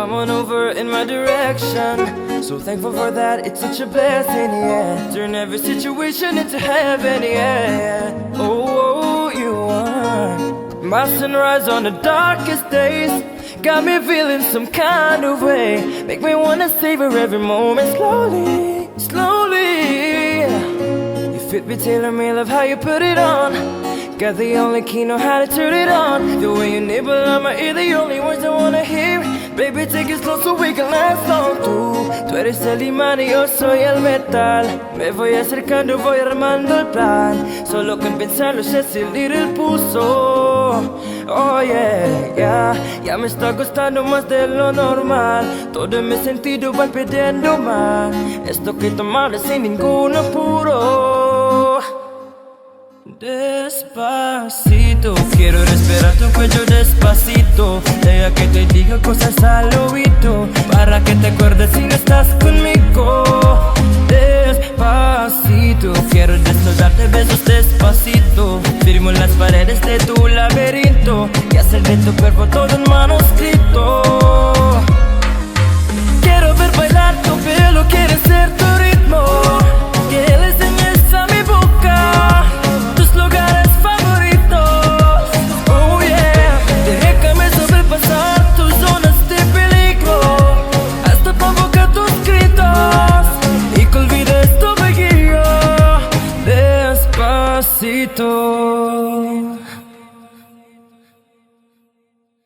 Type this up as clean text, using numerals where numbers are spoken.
come on over in my direction. So thankful for that, it's such a blessing, yeah. Turn every situation into heaven, yeah. Oh, you are my sunrise on the darkest days. Got me feeling some kind of way. Make me wanna savor every moment slowly, slowly. You fit me, tailor me, love how you put it on. Got the only key, know how to turn it on. The way you nibble on my ear, the only words I wanna hear. Baby, take it slow so we can last long. Tú eres el imán y yo soy el metal. Me voy acercando, voy armando el plan. Solo con pensarlo sé salir el pulso. Oh yeah, yeah. Ya me está costando más de lo normal. Todo mi sentido va pidiendo más. Esto que tomar sin ningún apuro. Despacito, quiero respirar tu cuello despacito. Deja que te diga cosas al oído, para que te acuerdes si no estás conmigo.